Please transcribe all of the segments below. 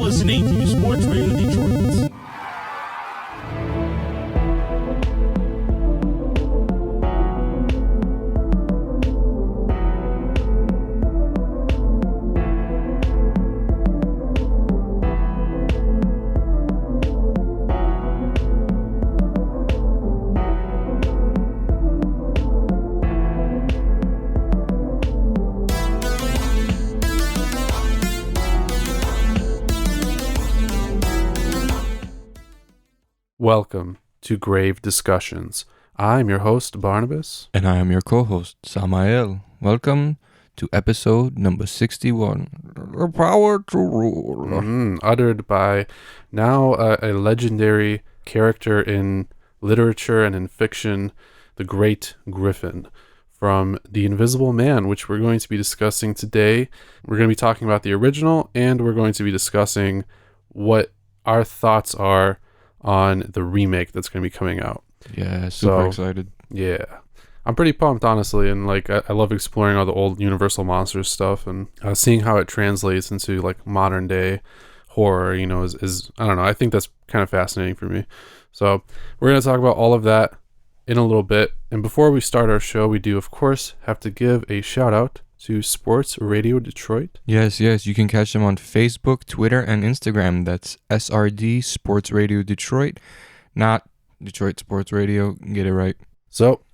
listening to Sports Radio Detroit. Welcome to Grave Discussions. I'm your host, Barnabas. And I am your co-host, Samael. Welcome to episode number 61. The power to rule. Uttered by now a legendary character in literature and in fiction, the Great Griffin, from The Invisible Man, which we're going to be discussing today. We're going to be talking about the original, and we're going to be discussing what our thoughts are on the remake that's going to be coming out. Yeah, super excited. Yeah. I'm pretty pumped, honestly, and I love exploring all the old Universal Monsters stuff and seeing how it translates into like modern day horror, is I don't know, I think that's kind of fascinating for me. So we're going to talk about all of that in a little bit. And before we start our show, we do, of course, have to give a shout out to Sports Radio Detroit. Yes, you can catch them on Facebook, Twitter, and Instagram. That's SRD Sports Radio Detroit, not Detroit Sports Radio. Get it right. So,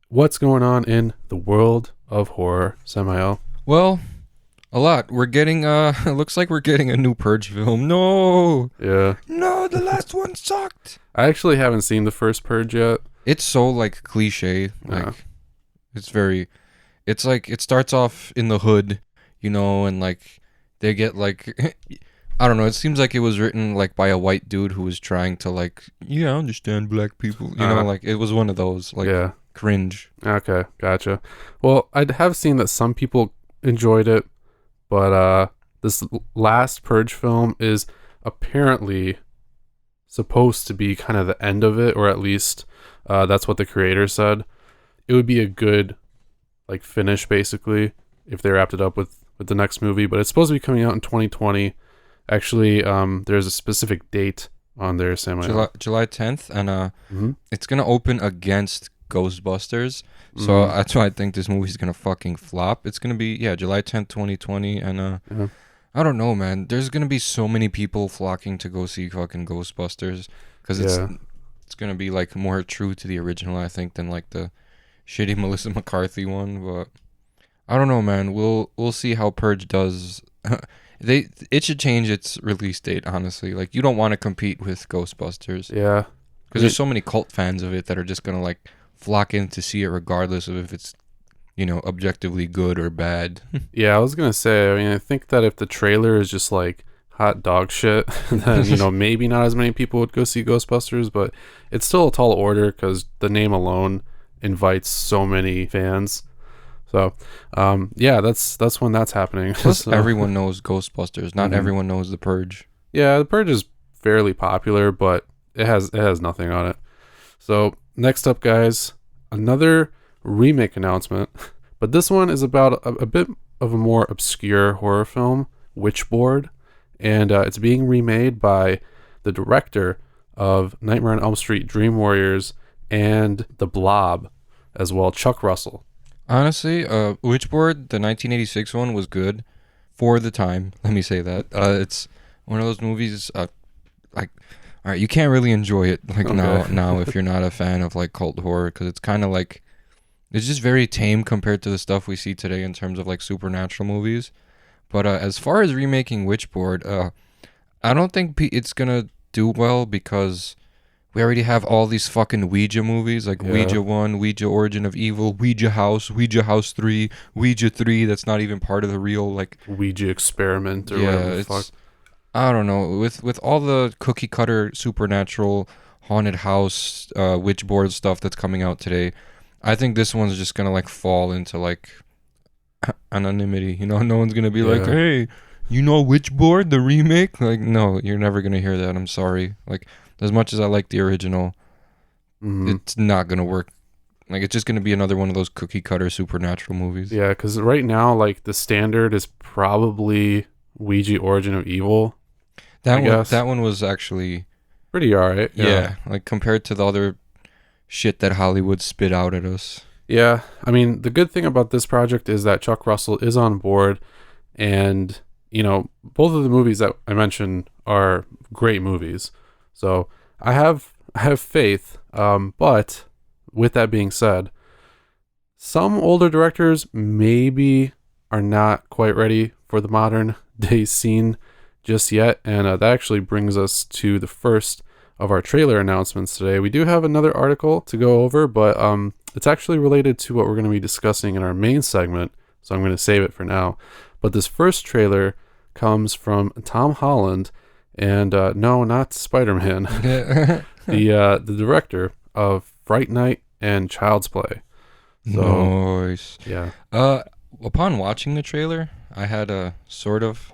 what's going on in the world of horror, Samael? Well, a lot. We're getting, it looks like we're getting a new Purge film. No! Yeah. No, the last one sucked! I actually haven't seen the first Purge yet. It's so, like, cliche. Yeah. It's like, it starts off in the hood, and like, they get like, I don't know, it seems like it was written like by a white dude who was trying to like, I understand black people, like it was one of those, like, cringe. Okay, gotcha. Well, I have seen that some people enjoyed it, but this last Purge film is apparently supposed to be kind of the end of it, or at least that's what the creator said. It would be a good like finish basically if they wrapped it up with the next movie, but it's supposed to be coming out in 2020. Actually, there's a specific date on there, Samuel. July 10th, and it's gonna open against Ghostbusters, so that's why I think this movie's gonna fucking flop. It's gonna be July 10th, 2020, and I don't know, man. There's gonna be so many people flocking to go see fucking Ghostbusters because it's gonna be like more true to the original, I think, than like the shitty Melissa McCarthy one. But I don't know, man. We'll see how Purge does. It should change its release date, honestly. Like, you don't want to compete with Ghostbusters. Yeah. Because there's so many cult fans of it that are just gonna like flock in to see it regardless of if it's objectively good or bad. Yeah, I was gonna say, I mean, I think that if the trailer is just like hot dog shit, then maybe not as many people would go see Ghostbusters, but it's still a tall order because the name alone invites so many fans. So that's when that's happening. Plus everyone knows Ghostbusters, not everyone knows The Purge. Yeah, The Purge is fairly popular, but it has nothing on it. So next up, guys, another remake announcement, but this one is about a bit of a more obscure horror film, Witchboard, and it's being remade by the director of Nightmare on Elm Street, Dream Warriors, and The Blob as well, Chuck Russell. Honestly, Witchboard, the 1986 one, was good for the time. Let me say that. It's one of those movies, like, all right, you can't really enjoy it now if you're not a fan of like cult horror, because it's kind of like, it's just very tame compared to the stuff we see today in terms of like supernatural movies. But as far as remaking Witchboard, I don't think it's gonna do well because we already have all these fucking Ouija movies, like Ouija 1, Ouija Origin of Evil, Ouija House 3, Ouija 3, that's not even part of the real, like... Ouija Experiment or whatever the fuck. I don't know. With all the cookie-cutter, supernatural, haunted house, Witchboard stuff that's coming out today, I think this one's just gonna, like, fall into, like, anonymity. No one's gonna be like, hey, Witchboard, the remake? Like, no, you're never gonna hear that. I'm sorry. Like... As much as I like the original, it's not going to work. Like, it's just going to be another one of those cookie-cutter supernatural movies. Yeah, because right now, like, the standard is probably Ouija Origin of Evil. That one was actually pretty alright. yeah, like compared to the other shit that Hollywood spit out at us. Yeah, I mean, the good thing about this project is that Chuck Russell is on board, and both of the movies that I mentioned are great movies. So I have faith. But with that being said, some older directors maybe are not quite ready for the modern day scene just yet, and that actually brings us to the first of our trailer announcements today. We do have another article to go over, but it's actually related to what we're going to be discussing in our main segment, so I'm going to save it for now. But this first trailer comes from Tom Holland, and no, not Spider-Man, the director of Fright Night and Child's Play. So, nice. Yeah. Upon watching the trailer, I had a sort of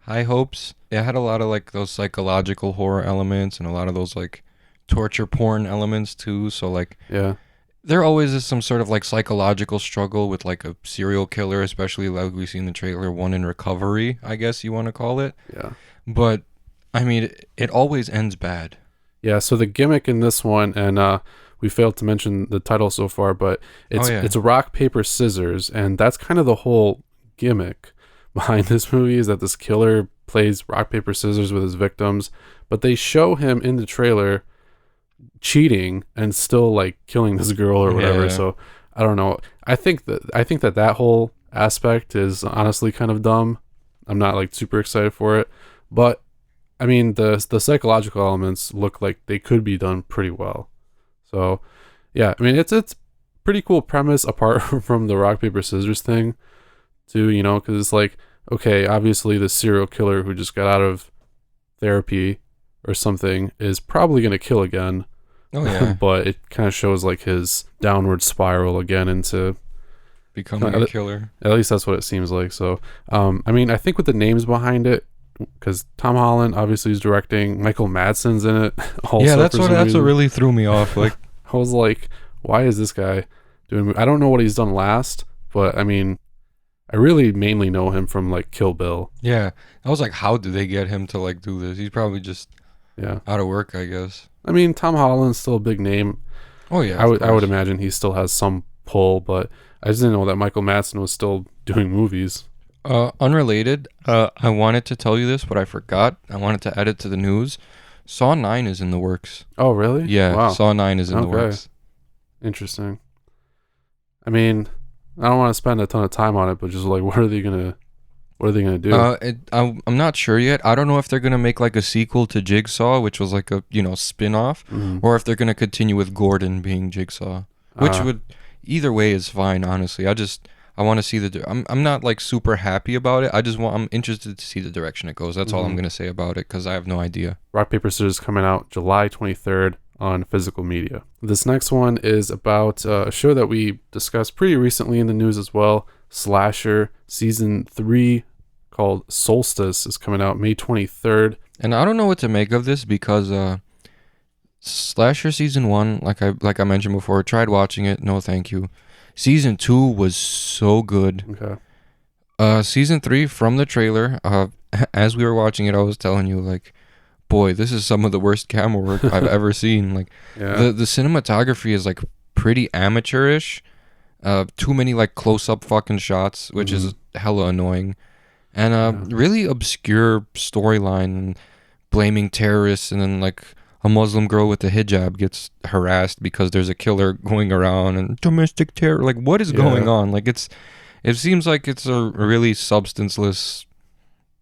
high hopes. It had a lot of like those psychological horror elements and a lot of those like torture porn elements too. So like, Yeah. there always is some sort of like psychological struggle with like a serial killer, especially like we see in the trailer, one in recovery, I guess you want to call it. Yeah. But I mean, it always ends bad. Yeah, so the gimmick in this one, and we failed to mention the title so far, but it's rock, paper, scissors, and that's kind of the whole gimmick behind this movie, is that this killer plays rock, paper, scissors with his victims, but they show him in the trailer cheating and still like killing this girl or whatever. Yeah. So I don't know. I think that whole aspect is honestly kind of dumb. I'm not like super excited for it, but I mean the psychological elements look like they could be done pretty well. So yeah, I mean it's pretty cool premise apart from the rock, paper, scissors thing too, because it's like, okay, obviously the serial killer who just got out of therapy or something is probably going to kill again. Oh yeah. But it kind of shows like his downward spiral again into becoming a killer. At least that's what it seems like. So I mean, I think with the names behind it, because Tom Holland obviously is directing, Michael Madsen's in it also. Yeah, that's what really threw me off. Like I was like, why is this guy doing? I don't know what he's done last, but I mean, I really mainly know him from like Kill Bill. Yeah, I was like, how do they get him to like do this? He's probably just out of work, I guess. I mean, Tom Holland's still a big name. Oh yeah, I would imagine he still has some pull, but I just didn't know that Michael Madsen was still doing movies. Unrelated, I wanted to tell you this, but I forgot. I wanted to add it to the news. Saw 9 is in the works. Oh, really? Yeah, wow. Saw 9 is in the works. Interesting. I mean, I don't want to spend a ton of time on it, but just like, what are they gonna do? I'm not sure yet. I don't know if they're gonna make like a sequel to Jigsaw, which was like a spin-off, or if they're gonna continue with Gordon being Jigsaw, which would either way is fine. Honestly, I want to see I'm not like super happy about it. I'm interested to see the direction it goes. That's all I'm gonna say about it, because I have no idea. Rock, Paper, Scissors coming out July 23rd on physical media. This next one is about a show that we discussed pretty recently in the news as well. Slasher season 3 called Solstice is coming out May 23rd. And I don't know what to make of this, because Slasher season 1, like I mentioned before, tried watching it. No, thank you. Season 2 was so good. Okay. Season 3, from the trailer, as we were watching it, I was telling you, like, boy, this is some of the worst camera work I've ever seen. Like, the cinematography is like pretty amateurish. Too many like close-up fucking shots, which is hella annoying, and really obscure storyline, and blaming terrorists, and then like a Muslim girl with a hijab gets harassed because there's a killer going around, and domestic terror. Like, what is going on? Like, it seems like it's a really substanceless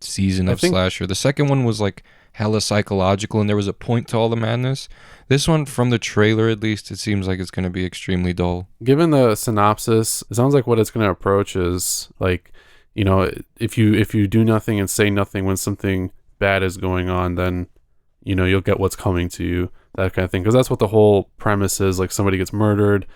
season of Slasher. The second one was like hella psychological, and there was a point to all the madness. This one, from the trailer at least, it seems like it's going to be extremely dull. Given the synopsis, it sounds like what it's going to approach is like, if you do nothing and say nothing when something bad is going on, then you'll get what's coming to you, that kind of thing. Because that's what the whole premise is. Like, somebody gets murdered,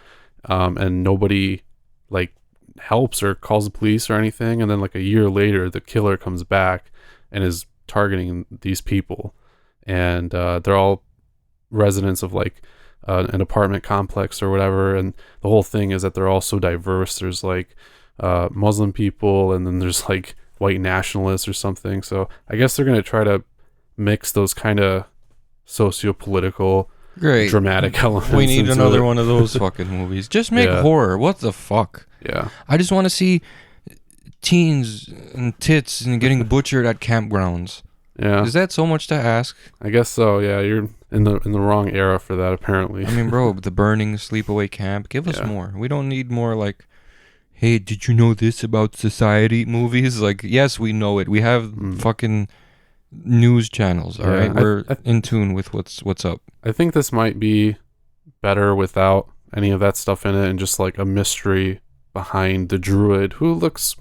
and nobody like helps or calls the police or anything, and then like a year later, the killer comes back and is targeting these people, and they're all residents of like an apartment complex or whatever, and the whole thing is that they're all so diverse. There's like Muslim people, and then there's like white nationalists or something. So I guess they're going to try to mix those kind of socio-political, Great. dramatic elements. We need into another it. one of those fucking movies. Just make Yeah. horror. What the fuck? Yeah. I just want to see teens and tits and getting butchered at campgrounds. Yeah. Is that so much to ask? I guess so. Yeah, you're in the wrong era for that, apparently. I mean, bro, the burning sleepaway camp. Give us Yeah. more. We don't need more like, hey, did you know this about society movies? Like, yes, we know it. We have fucking news channels. All Yeah, right, we're in tune with what's up. I think this might be better without any of that stuff in it and just like a mystery behind the druid who looks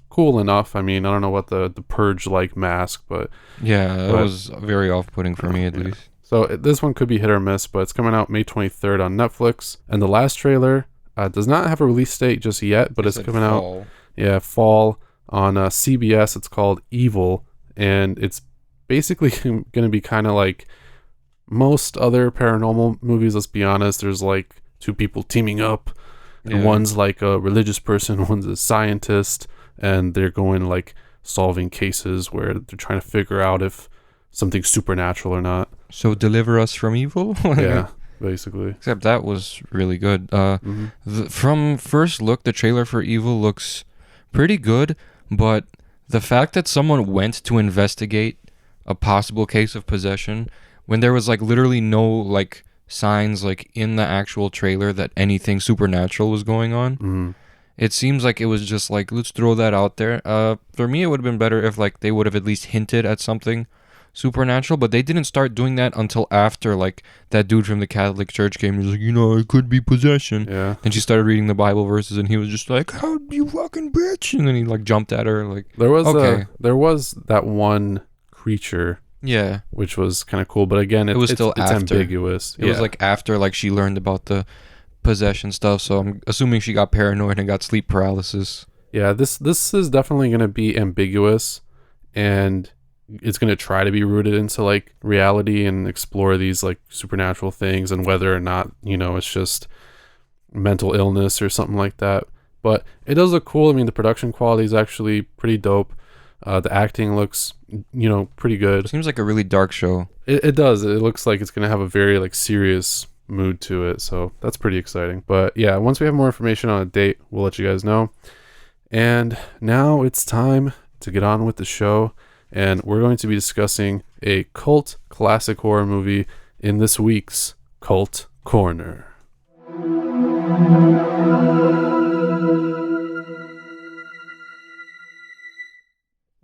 cool enough. I mean, I don't know what the purge like mask, but Yeah, that was very off-putting for me at Yeah. least. so this one could be hit or miss, but it's coming out May 23rd on Netflix. And the last trailer does not have a release date just yet, but it's coming out fall on CBS. It's called Evil, and it's basically going to be kind of like most other paranormal movies. Let's be honest, there's like two people teaming up, and Yeah. one's like a religious person, one's a scientist, and they're going like solving cases where they're trying to figure out if something's supernatural or not. So deliver us from evil. Yeah, basically. Except that was really good. Mhm. From first look, the trailer for Evil looks pretty good, but the fact that someone went to investigate a possible case of possession when there was like literally no like signs like in the actual trailer that anything supernatural was going on. Mhm. It seems like it was just like, let's throw that out there. For me, it would have been better if like they would have at least hinted at something supernatural, but they didn't start doing that until after like that dude from the Catholic Church came and was like, it could be possession. Yeah. And she started reading the Bible verses, and he was just like, "How you fucking bitch!" And then he like jumped at her, like, There was Okay. there was that one creature yeah. which was kind of cool, but again, It was still it's after. ambiguous. It was like after like she learned about the possession stuff, so I'm assuming she got paranoid and got sleep paralysis. yeah, this is definitely going to be ambiguous, and it's going to try to be rooted into like reality and explore these like supernatural things and whether or not, it's just mental illness or something like that. But it does look cool. I mean, the production quality is actually pretty dope. The acting looks, pretty good. Seems like a really dark show. It does. It looks like it's going to have a very like serious mood to it. So that's pretty exciting. But yeah, once we have more information on a date, we'll let you guys know. And now it's time to get on with the show. And we're going to be discussing a cult classic horror movie in this week's Cult Corner.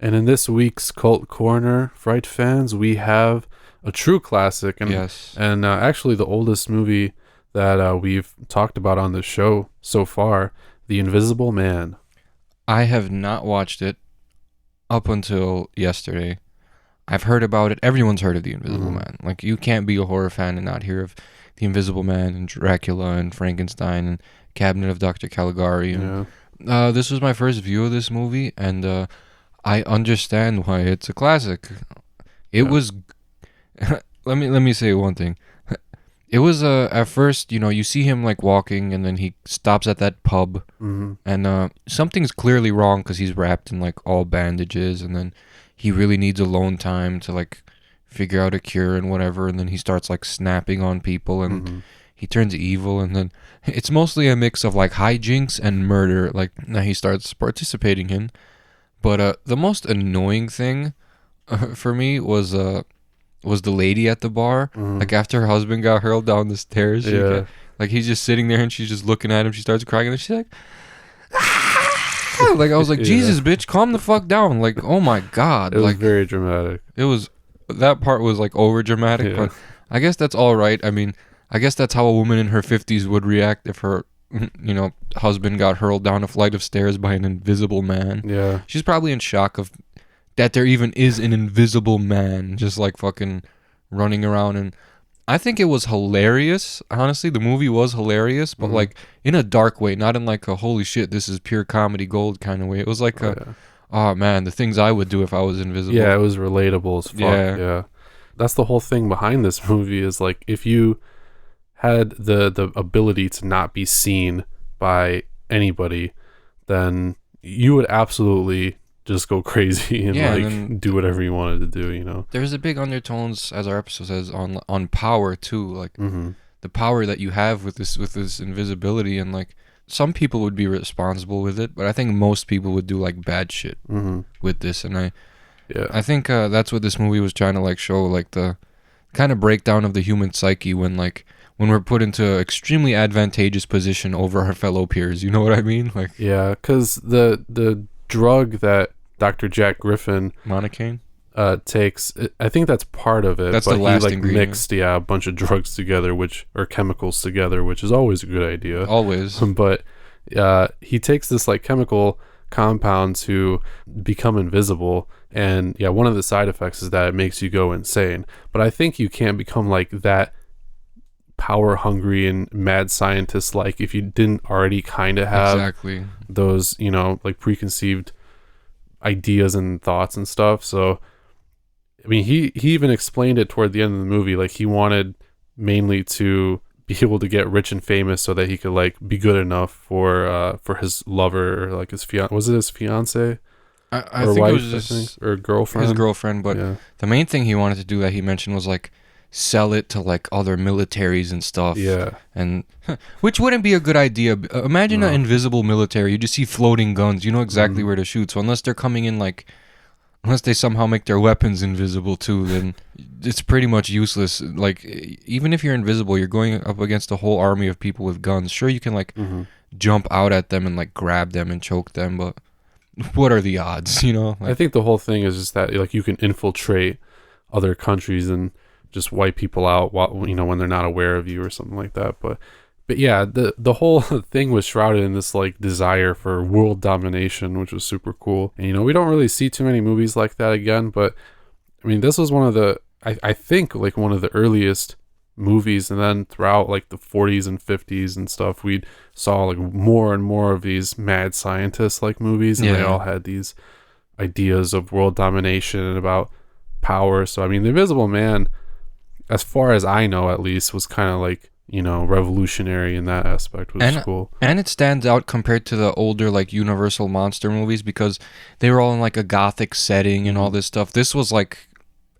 And in this week's Cult Corner, Fright fans, we have a true classic, and Yes. and actually the oldest movie that we've talked about on the show so far, The Invisible Man. I have not watched it up until yesterday. I've heard about it. Everyone's heard of The Invisible Man. Like, you can't be a horror fan and not hear of The Invisible Man and Dracula and Frankenstein and Cabinet of Dr. Caligari. And, Yeah. this was my first view of this movie, and I understand why it's a classic. It was... let me say one thing. It was at first, you see him like walking, and then he stops at that pub, and something's clearly wrong because he's wrapped in like all bandages, and then he really needs alone time to like figure out a cure and whatever, and then he starts like snapping on people, and he turns evil, and then it's mostly a mix of like hijinks and murder like that he starts participating in. But the most annoying thing for me was the lady at the bar. Like, after her husband got hurled down the stairs, like he's just sitting there and she's just looking at him. She starts crying and then she's like, "Ah!" Like, I was like, Jesus, bitch, calm the fuck down. Like, oh my God. It was Like, very dramatic. that part was like over dramatic, but I guess that's all right. I mean, I guess that's how a woman in her 50s would react if her, husband got hurled down a flight of stairs by an invisible man. Yeah. She's probably in shock of that there even is an invisible man just like fucking running around. And I think it was hilarious. Honestly, the movie was hilarious, but like in a dark way, not in like a holy shit, this is pure comedy gold kind of way. It was like oh man, the things I would do if I was invisible. Yeah, it was relatable as fuck. Yeah. Yeah. That's the whole thing behind this movie is like if you had the ability to not be seen by anybody, then you would absolutely just go crazy and Yeah, like and do whatever you wanted to do, you know. there's a big undertones, as our episode says, on power too, like Mm-hmm. the power that you have with this invisibility, and like some people would be responsible with it, but I think most people would do like bad shit Mm-hmm. with this, and Yeah. I think that's what this movie was trying to like show, like the kind of breakdown of the human psyche when we're put into an extremely advantageous position over our fellow peers. You know what I mean? Like Yeah, because the drug that Dr. Jack Griffin Monocaine. takes, I think that's part of it. That's but the last he like ingredient. mixed a bunch of drugs together, or chemicals together, which is always a good idea. Always. But he takes this like chemical compound to become invisible, and yeah, one of the side effects is that it makes you go insane. But I think you can't become like that power hungry and mad scientist like if you didn't already kind of have Exactly. those, you know, like preconceived ideas and thoughts and stuff. So I mean, he even explained it toward the end of the movie, like he wanted mainly to be able to get rich and famous so that he could like be good enough for his lover, or like his was it his fiance I or think wife, it was just or girlfriend? his girlfriend, but Yeah. the main thing he wanted to do that he mentioned was like sell it to like other militaries and stuff. Yeah. And which wouldn't be a good idea. Imagine an invisible military. You just see floating guns. You know exactly where to shoot. So unless they're coming in unless they somehow make their weapons invisible too, then it's pretty much useless. Like even if you're invisible, you're going up against a whole army of people with guns. Sure, you can like jump out at them and like grab them and choke them, but what are the odds? You know, I think the whole thing is just that like you can infiltrate other countries and just wipe people out while, you know, when they're not aware of you or something like that. But yeah, the whole thing was shrouded in this like desire for world domination, which was super cool. And you know, we don't really see too many movies like that again, but I mean, this was one of the I think like one of the earliest movies, and then throughout like the 40s and 50s and stuff, we saw like more and more of these mad scientist like movies, and they all had these ideas of world domination and about power. So I mean, The Invisible Man, as far as I know at least, was kind of like, you know, revolutionary in that aspect, which is cool. And it stands out compared to the older like Universal monster movies because they were all in like a gothic setting and all this stuff. This was like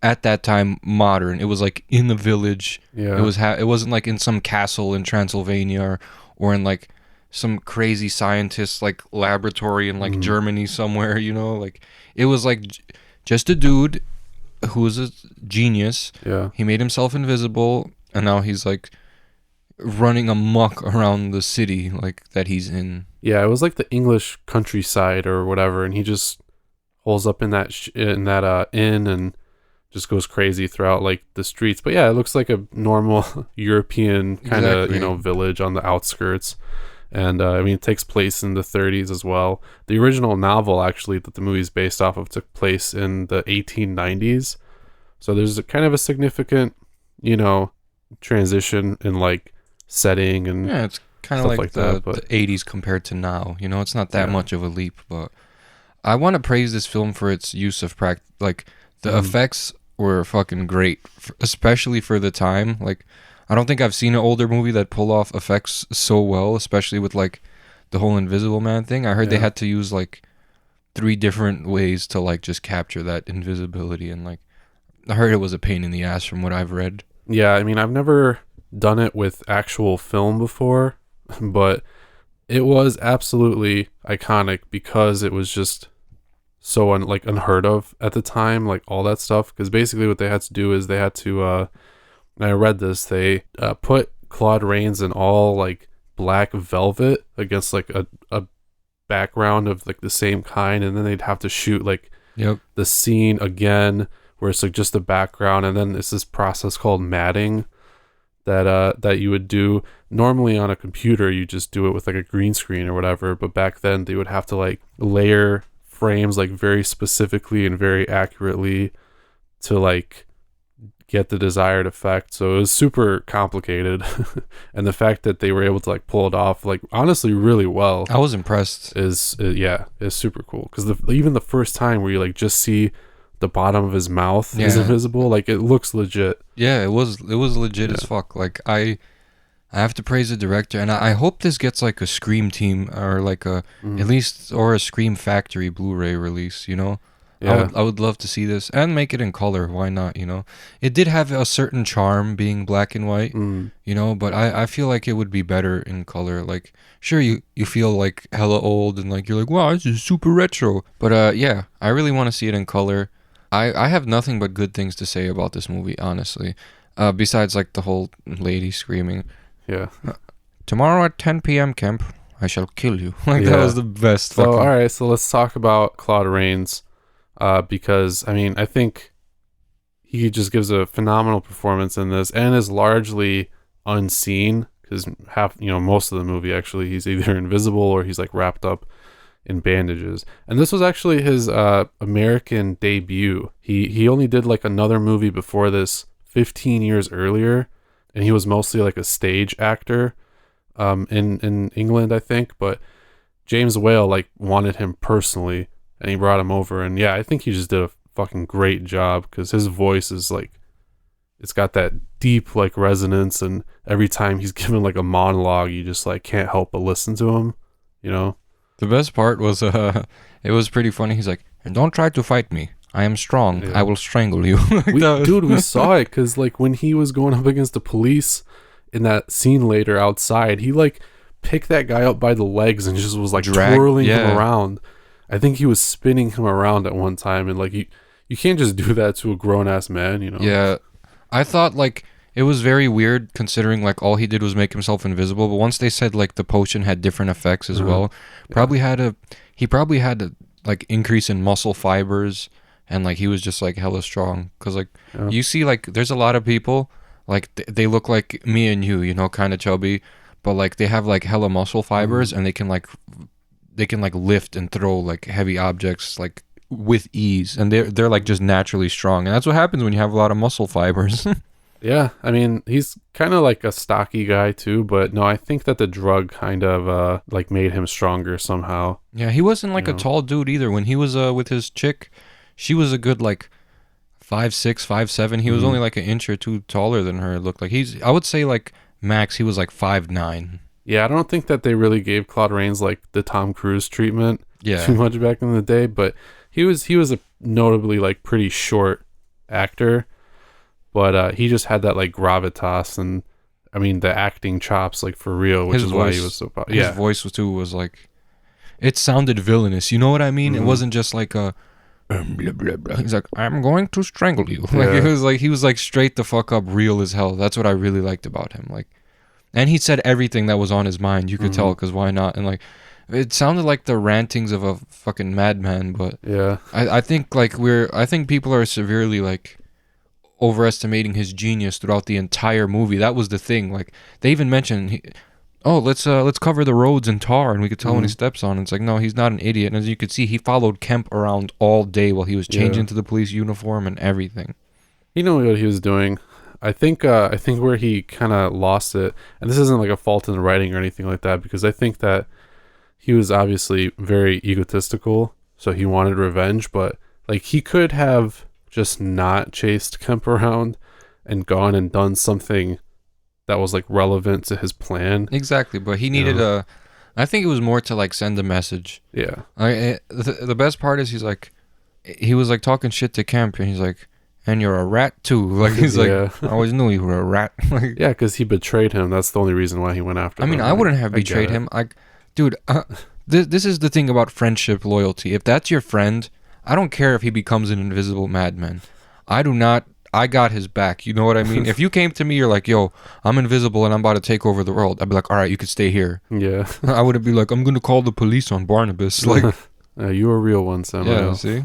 at that time modern. It was like in the village. Yeah. It wasn't like in some castle in Transylvania or in like some crazy scientist like laboratory in like Germany somewhere, you know? Like it was like just a dude who was a genius. Yeah. He made himself invisible and now he's like running amok around the city like that he's in. Yeah, it was like the English countryside or whatever, and he just holes up in that inn and just goes crazy throughout like the streets. But yeah, it looks like a normal European kind of Exactly. you know, village on the outskirts. And I mean, it takes place in the 30s as well. The original novel actually that the movie's based off of took place in the 1890s. So there's a kind of a significant, you know, transition in like setting and Yeah, it's kind of stuff like, like that, the but 80s compared to now. You know, it's not that Yeah. much of a leap, but I want to praise this film for its use of like the effects were fucking great, especially for the time. Like, I don't think I've seen an older movie that pulled off effects so well, especially with like the whole Invisible Man thing. I heard they had to use like 3 different ways to like just capture that invisibility, and like I heard it was a pain in the ass from what I've read. Yeah, I mean, I've never done it with actual film before, but it was absolutely iconic because it was just so unheard of at the time, like all that stuff. Because basically what they had to do is they had to I read this, they put Claude Rains in all like black velvet against like a background of like the same kind, and then they'd have to shoot like the scene again where it's like just the background, and then it's this process called matting that you would do normally on a computer. You just do it with like a green screen or whatever, but back then they would have to like layer frames like very specifically and very accurately to like get the desired effect. So it was super complicated. And the fact that they were able to like pull it off like honestly really well, I was impressed. is super cool. Because even the first time where you like just see the bottom of his mouth is invisible, like it looks legit. Yeah, it was legit as fuck. Like I have to praise the director, and I hope this gets like a Scream team or like a at least or a Scream Factory Blu-ray release. You know, Yeah. I would love to see this and make it in color. Why not? You know, it did have a certain charm being black and white. You know, but I feel like it would be better in color. Like, sure, you feel like hella old and like you're like, wow, this is super retro. But yeah, I really want to see it in color. I have nothing but good things to say about this movie, honestly. Besides like the whole lady screaming. Yeah. Tomorrow at 10 p.m. Kemp, I shall kill you. Like Yeah. that was the best. So fucking... all right, so let's talk about Claude Rains, because I mean I think he just gives a phenomenal performance in this and is largely unseen because most of the movie actually he's either invisible or he's like wrapped up in bandages. And this was actually his American debut. He only did like another movie before this 15 years earlier, and he was mostly like a stage actor in England, I think. But James Whale like wanted him personally, and he brought him over. And yeah, I think he just did a fucking great job because his voice is like, it's got that deep like resonance, and every time he's given like a monologue, you just like can't help but listen to him, you know. The best part was it was pretty funny. He's like, don't try to fight me. I am strong. Yeah. I will strangle you. Dude, we saw it because like when he was going up against the police in that scene later outside, he like picked that guy up by the legs and just was like twirling him around. I think he was spinning him around at one time, and like you can't just do that to a grown ass man, you know. Yeah, I thought like it was very weird considering like all he did was make himself invisible. But once they said like the potion had different effects as well, he probably had a like increase in muscle fibers. And like he was just like hella strong, because like you see like there's a lot of people like they look like me and you know, kind of chubby, but like they have like hella muscle fibers and they can like lift and throw like heavy objects like with ease, and they're like just naturally strong, and that's what happens when you have a lot of muscle fibers. Yeah, I mean he's kind of like a stocky guy too, but no, I think that the drug kind of like made him stronger somehow. Yeah, he wasn't like a tall dude either. When he was with his chick, she was a good like 5'6", 5'7". He was only like an inch or two taller than her. It looked like I would say like max he was like 5'9". Yeah, I don't think that they really gave Claude Rains like the Tom Cruise treatment too much back in the day, but he was a notably like pretty short actor, but he just had that like gravitas and I mean the acting chops like for real, which is why he was so popular. His voice was like, it sounded villainous. You know what I mean? It wasn't just like a blah, blah, blah. He's like, I'm going to strangle you. Like he was like straight the fuck up, real as hell. That's what I really liked about him. Like, and he said everything that was on his mind. You could tell, because why not? And like, it sounded like the rantings of a fucking madman. But yeah, I think like I think people are severely like overestimating his genius throughout the entire movie. That was the thing. Like they even mentioned, let's cover the roads in tar, and we could tell when he steps on. It's like, no, he's not an idiot. And as you could see, he followed Kemp around all day while he was changing to the police uniform and everything. He knew what he was doing. I think where he kind of lost it, and this isn't like a fault in the writing or anything like that, because I think that he was obviously very egotistical, so he wanted revenge, but like he could have just not chased Kemp around and gone and done something that was like relevant to his plan. Exactly, but he needed I think it was more to like send a message. Yeah. The best part is he was like talking shit to Kemp, and he's like, and you're a rat too. Like he's like, I always knew you were a rat. Like, yeah, because he betrayed him. That's the only reason why he went after him. I mean, I wouldn't have betrayed him. Like, dude, this is the thing about friendship loyalty. If that's your friend, I don't care if he becomes an invisible madman. I got his back. You know what I mean? If you came to me, you're like, yo, I'm invisible and I'm about to take over the world. I'd be like, all right, you could stay here. Yeah. I wouldn't be like, I'm going to call the police on Barnabas. Like, you a real one, Samael. Yeah, see?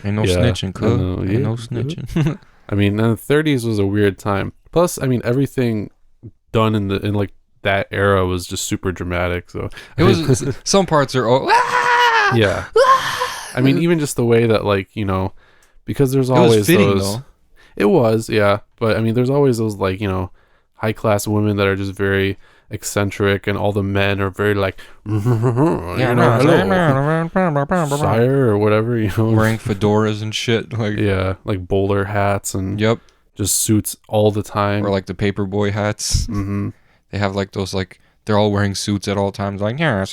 Ain't no snitching, cuz. Ain't no snitching. I mean, the 30s was a weird time. Plus, I mean, everything done in like that era was just super dramatic. So it was some parts are yeah. I mean, even just the way that like, you know, because there's always those. It was, yeah. But I mean, there's always those like, you know, high class women that are just very eccentric, and all the men are very like, hello, sire, or whatever, you know, wearing fedoras and shit, like like bowler hats and just suits all the time, or like the paperboy hats. They have like those like they're all wearing suits at all times, like yeah.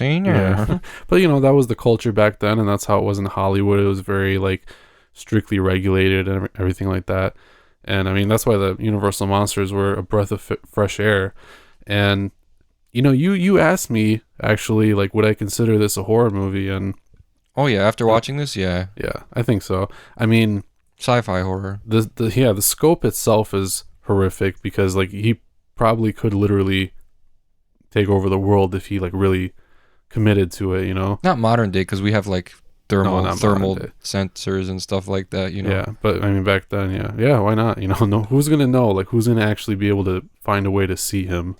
But that was the culture back then, and that's how it was in Hollywood. It was very like strictly regulated and everything like that. And I mean, that's why the Universal monsters were a breath of fresh air. And you asked me actually, like, would I consider this a horror movie? And oh yeah, after watching this, yeah, I think so. I mean, sci-fi horror. The scope itself is horrific because like he probably could literally take over the world if he like really committed to it. Not modern day, because we have like thermal day. sensors and stuff like that. Yeah, but I mean back then, yeah, why not? No, who's gonna know? Like, who's gonna actually be able to find a way to see him?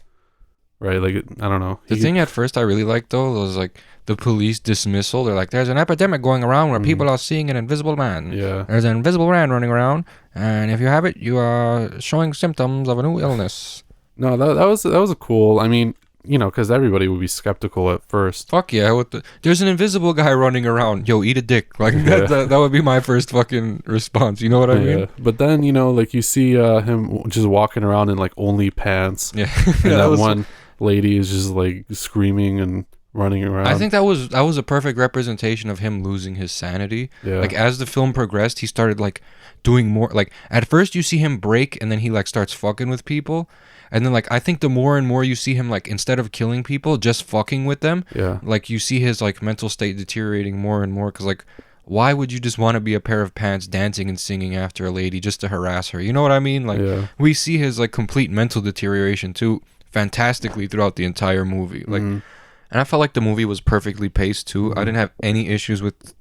Right, like I don't know. The thing at first I really liked though was like the police dismissal. They're like, there's an epidemic going around where people are seeing an invisible man. Yeah. There's an invisible man running around, and if you have it, you are showing symptoms of a new illness. No, that was a cool. I mean, because everybody would be skeptical at first. Fuck yeah! There's an invisible guy running around. Yo, eat a dick. Like that would be my first fucking response. You know what I mean? Yeah. But then like you see him just walking around in like only pants. Yeah. And that one lady is just like screaming and running around. I think that was a perfect representation of him losing his sanity. Yeah. Like as the film progressed, he started like doing more. Like at first you see him break, and then he like starts fucking with people. And then, like, I think the more and more you see him, like, instead of killing people, just fucking with them, like, you see his, like, mental state deteriorating more and more. Because, like, why would you just want to be a pair of pants dancing and singing after a lady just to harass her? You know what I mean? Like, we see his, like, complete mental deterioration, too, fantastically throughout the entire movie. Like, and I felt like the movie was perfectly paced, too. I didn't have any issues with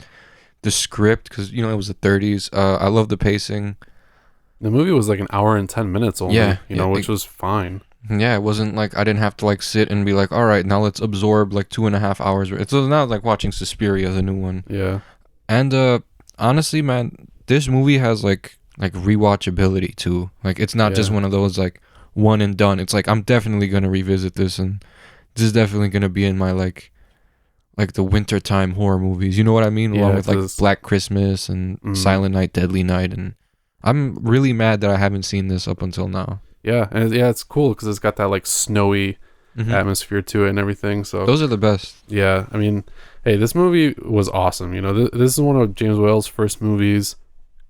the script because, it was the 30s. I love the pacing. The movie was like an hour and 10 minutes only, which was fine. Yeah, it wasn't like I didn't have to like sit and be like, all right, now let's absorb like 2.5 hours. It's not like watching Suspiria, the new one. Yeah. And honestly, man, this movie has like rewatchability too. Like it's not just one of those like one and done. It's like I'm definitely gonna revisit this, and this is definitely gonna be in my like the wintertime horror movies. You know what I mean? Along with like Black Christmas and Silent Night, Deadly Night, and I'm really mad that I haven't seen this up until now. Yeah, and it's cool because it's got that like snowy atmosphere to it and everything. So those are the best. Yeah, I mean, hey, this movie was awesome. This is one of James Whale's first movies,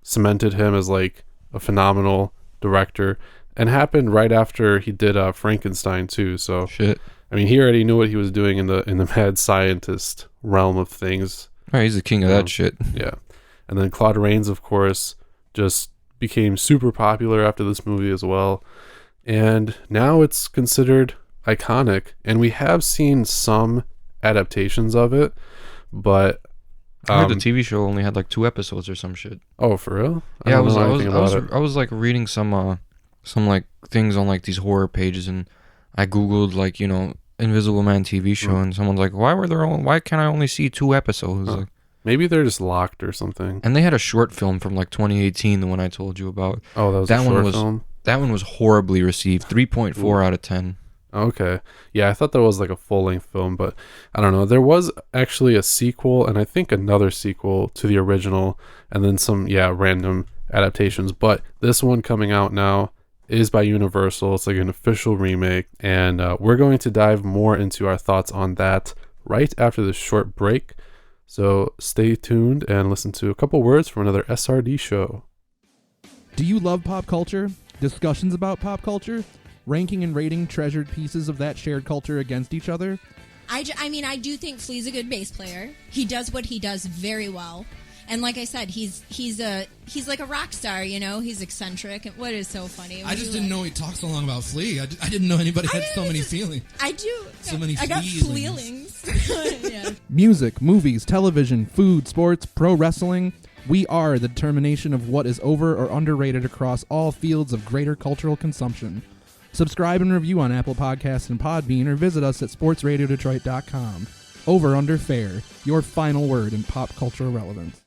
cemented him as like a phenomenal director, and happened right after he did Frankenstein too. So shit. I mean, he already knew what he was doing in the mad scientist realm of things. Oh, he's the king of that shit. Yeah, and then Claude Rains, of course, just became super popular after this movie as well, and now it's considered iconic, and we have seen some adaptations of it, but I heard the TV show only had like 2 episodes or some shit. Oh, for real? I was like reading some like things on like these horror pages, and I googled like Invisible Man TV show, and someone's like, why can't I only see 2 episodes? Like, maybe they're just locked or something. And they had a short film from like 2018, the one I told you about. Oh, that was a short film? That one was horribly received. 3.4 out of 10. Okay. Yeah, I thought that was like a full-length film, but I don't know. There was actually a sequel, and I think another sequel to the original, and then some, random adaptations. But this one coming out now is by Universal. It's like an official remake, and we're going to dive more into our thoughts on that right after this short break. So stay tuned and listen to a couple words from another SRD show. Do you love pop culture? Discussions about pop culture? Ranking and rating treasured pieces of that shared culture against each other? I mean, I do think Flea's a good bass player. He does what he does very well. And like I said, he's like a rock star, He's eccentric. And what is so funny? I just didn't know he talked so long about Flea. I didn't know anybody had so many feelings. I do. So many I got feelings. yeah. Music, movies, television, food, sports, pro wrestling. We are the determination of what is over or underrated across all fields of greater cultural consumption. Subscribe and review on Apple Podcasts and Podbean, or visit us at sportsradiodetroit.com. Over, under, fair. Your final word in pop cultural relevance.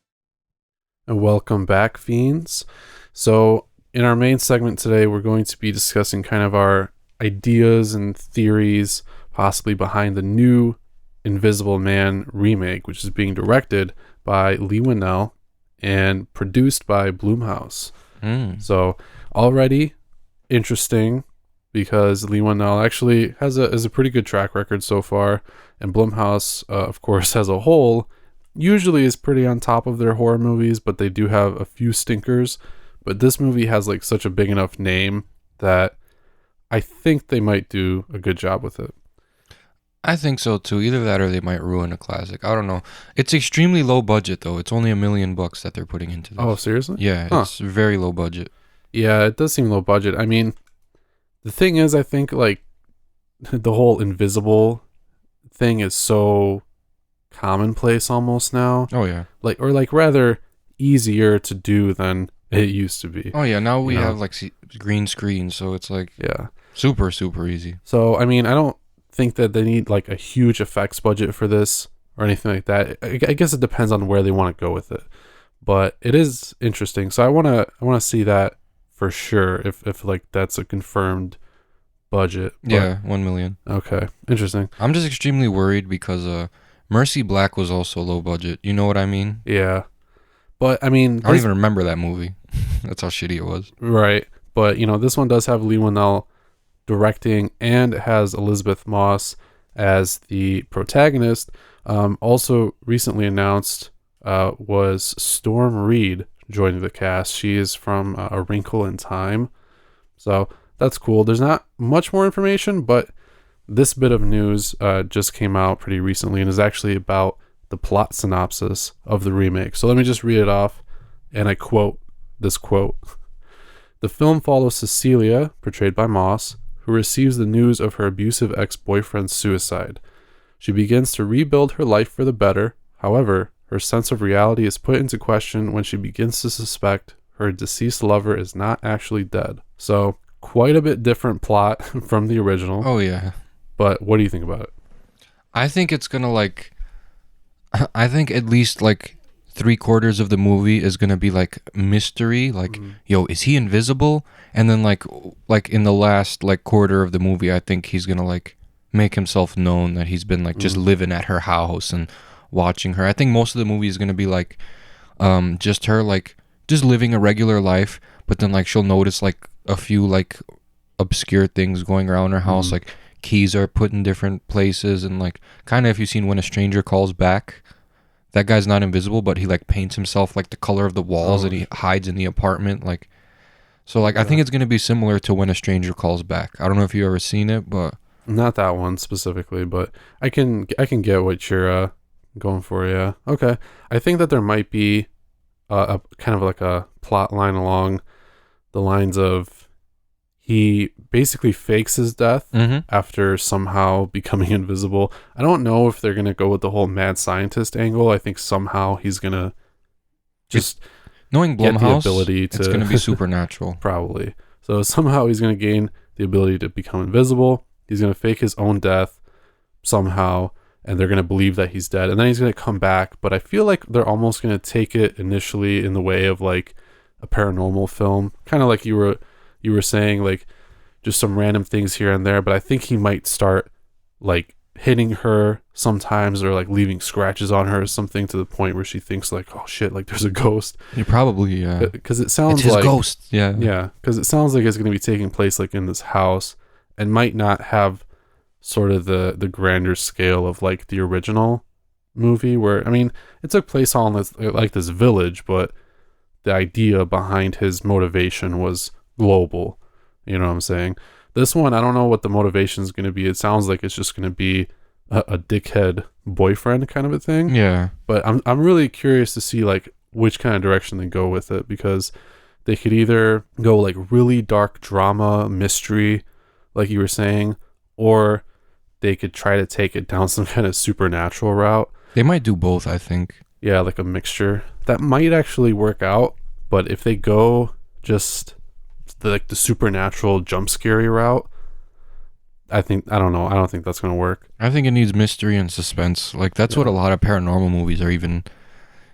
And welcome back, Fiends. So in our main segment today, we're going to be discussing kind of our ideas and theories possibly behind the new Invisible Man remake, which is being directed by Leigh Whannell and produced by Blumhouse. So already interesting because Leigh Whannell actually has a pretty good track record so far, and Blumhouse, of course, as a whole, usually is pretty on top of their horror movies, but they do have a few stinkers. But this movie has like such a big enough name that I think they might do a good job with it. I think so too. Either that or they might ruin a classic. I don't know. It's extremely low budget though. It's only $1 million that they're putting into this. Oh, seriously? Yeah, Huh. it's very low budget. Yeah, it does seem low budget. I mean, the thing is, I think like the whole invisible thing is so commonplace almost now. Oh yeah. Like, or like rather easier to do than it used to be. Oh yeah. Now we You know? have like green screen, so it's like Yeah. super easy. So, I mean, I don't think that they need like a huge effects budget for this or anything like that. I guess it depends on where they want to go with it. But it is interesting. So I want to see that for sure if like that's a confirmed budget. But, Yeah, 1 million. Okay. Interesting. I'm just extremely worried because Mercy Black was also low budget. You know what I mean? Yeah. But I mean, I don't even remember that movie. That's how shitty it was. right. But you know, this one does have Leigh Whannell directing and it has Elisabeth Moss as the protagonist. Also recently announced was Storm Reed joining the cast. She is from A Wrinkle in Time. So that's cool. There's not much more information, but this bit of news just came out pretty recently and is actually about the plot synopsis of the remake. So let me just read it off, and I quote this quote. The film follows Cecilia, portrayed by Moss, who receives the news of her abusive ex-boyfriend's suicide. She begins to rebuild her life for the better. However, her sense of reality is put into question when she begins to suspect her deceased lover is not actually dead. So, quite a bit different plot from the original. Oh yeah. But what do you think about it? I think it's gonna like. I think at least like 3/4 of the movie is gonna be like mystery. Like, yo, is he invisible? And then like in the last like quarter of the movie, I think he's gonna like make himself known that he's been like just living at her house and watching her. I think most of the movie is gonna be like, just her like just living a regular life, but then like she'll notice like a few like obscure things going around her house, like keys are put in different places, and like kind of if you've seen When a Stranger Calls Back, that guy's not invisible, but he like paints himself like the color of the walls and he hides in the apartment, like. So like I think it's gonna be similar to When a Stranger Calls Back. I don't know if you've ever seen it, but Not that one specifically, but I can get what you're going for. Yeah. Okay. I think that there might be a kind of like a plot line along the lines of he basically fakes his death after somehow becoming invisible. I don't know if they're going to go with the whole mad scientist angle. I think somehow he's going to just knowing get the Blumhouse, ability to it's gonna be supernatural. probably. So somehow he's going to gain the ability to become invisible. He's going to fake his own death somehow, and they're going to believe that he's dead. And then he's going to come back. But I feel like they're almost going to take it initially in the way of like a paranormal film, kind of like you were saying, like just some random things here and there. But I think he might start like hitting her sometimes or like leaving scratches on her or something to the point where she thinks like, oh shit, like there's a ghost. You probably, yeah. Because it sounds It's his like ghost. Yeah. yeah, because it sounds like it's going to be taking place like in this house and might not have sort of the grander scale of like the original movie where, I mean, it took place all in this, like this village, but the idea behind his motivation was global. You know what I'm saying? This one, I don't know what the motivation is going to be. It sounds like it's just going to be a dickhead boyfriend kind of a thing. Yeah. But I'm really curious to see like which kind of direction they go with it, because they could either go like really dark drama, mystery, like you were saying, or they could try to take it down some kind of supernatural route. They might do both, I think. Yeah, like a mixture. That might actually work out, but if they go just the supernatural jump scary route, I don't think that's gonna work. I think it needs mystery and suspense. Like that's what a lot of paranormal movies are even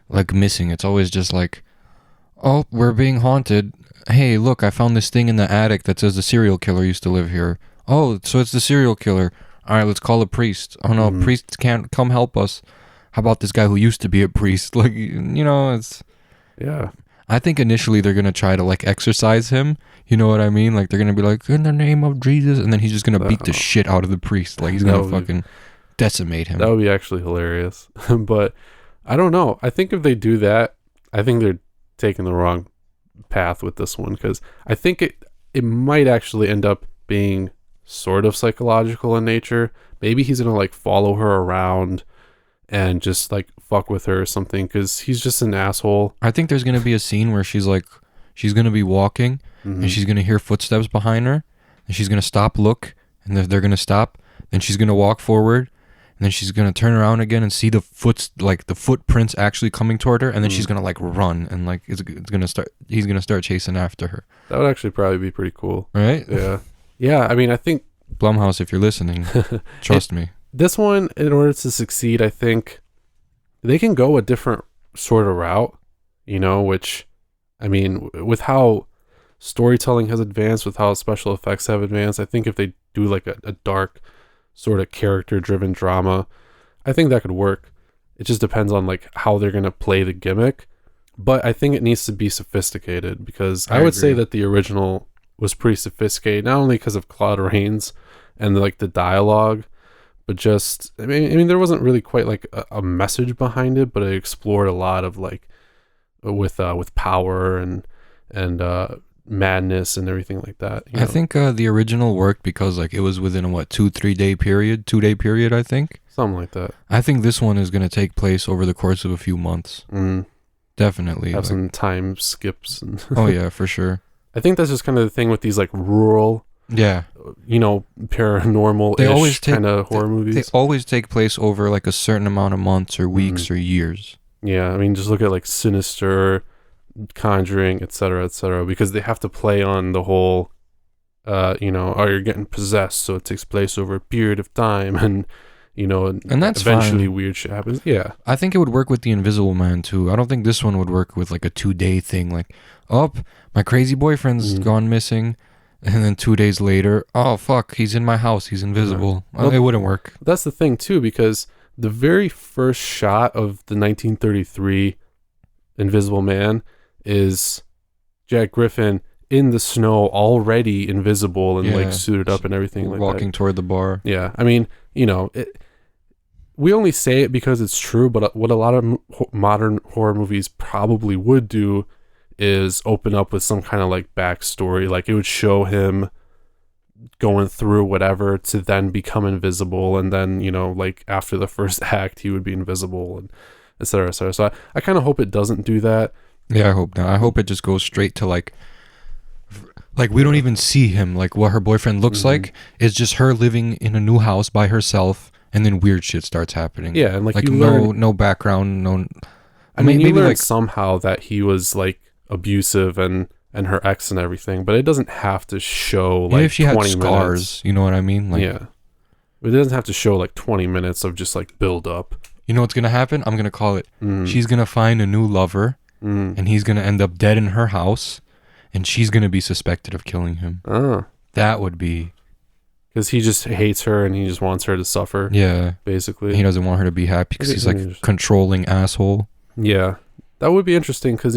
like missing. It's always just like, oh, we're being haunted. Hey, look, I found this thing in the attic that says the serial killer used to live here. Oh, so it's the serial killer. All right, let's call a priest. Oh no, priests can't come help us. How about this guy who used to be a priest? Like, you know, it's. Yeah. I think initially they're gonna try to like exorcise him. You know what I mean? Like they're gonna be like, in the name of Jesus, and then he's just gonna beat the shit out of the priest. Like he's gonna fucking decimate him. That would be actually hilarious. But I don't know. I think if they do that, I think they're taking the wrong path with this one, because I think it might actually end up being sort of psychological in nature. Maybe he's gonna like follow her around and just like fuck with her or something, because he's just an asshole. I think there's gonna be a scene where she's gonna be walking and she's gonna hear footsteps behind her, and she's gonna stop, look, and they're gonna stop. Then she's gonna walk forward, and then she's gonna turn around again and see the footprints actually coming toward her, and then she's gonna like run, and like he's gonna start chasing after her. That would actually probably be pretty cool, right? Yeah. I mean, I think Blumhouse, if you're listening, trust me. This one, in order to succeed, I think they can go a different sort of route, which, I mean, with how storytelling has advanced, with how special effects have advanced, I think if they do like a dark sort of character-driven drama, I think that could work. It just depends on like how they're going to play the gimmick. But I think it needs to be sophisticated, because I would say that the original was pretty sophisticated, not only because of Claude Rains and like the dialogue, but just, I mean, there wasn't really quite like a message behind it, but it explored a lot of like with power and madness and everything like that. I think the original worked because like it was within a 2-3 day period, 2-day period, I think. Something like that. I think this one is going to take place over the course of a few months. Definitely. Have some time skips. Oh yeah, for sure. I think that's just kind of the thing with these like rural, paranormal-ish kind of horror movies. They always take place over like a certain amount of months or weeks or years. Yeah, I mean, just look at like Sinister, Conjuring, etc., because they have to play on the whole, you're getting possessed, so it takes place over a period of time, and that's eventually fine. Weird shit happens. Yeah, I think it would work with The Invisible Man too. I don't think this one would work with like a 2-day thing. Like, my crazy boyfriend's gone missing, and then 2 days later, oh fuck, he's in my house, he's invisible. Well, it wouldn't work. That's the thing too, because the very first shot of the 1933 Invisible Man is Jack Griffin in the snow, already invisible and like suited up and everything, like walking toward the bar. Yeah, I mean, we only say it because it's true, but what a lot of modern horror movies probably would do is open up with some kind of like backstory. Like it would show him going through whatever to then become invisible, and then like after the first act he would be invisible, and et cetera, et cetera. So I kind of hope it doesn't do that. Yeah, I hope not. I hope it just goes straight to like we don't even see him, like what her boyfriend looks like. It's just her living in a new house by herself, and then weird shit starts happening. Yeah, and like you no background, no. I mean, you learn somehow that he was like abusive and her ex and everything, but it doesn't have to show like if she 20 had scars, minutes. You know what I mean? Like, yeah, it doesn't have to show like 20 minutes of just like build up. You know what's gonna happen? I'm gonna call it. She's gonna find a new lover, and he's gonna end up dead in her house, and she's gonna be suspected of killing him. That would be, because he just hates her and he just wants her to suffer. Yeah, basically, he doesn't want her to be happy because he's like a controlling asshole. Yeah, that would be interesting, because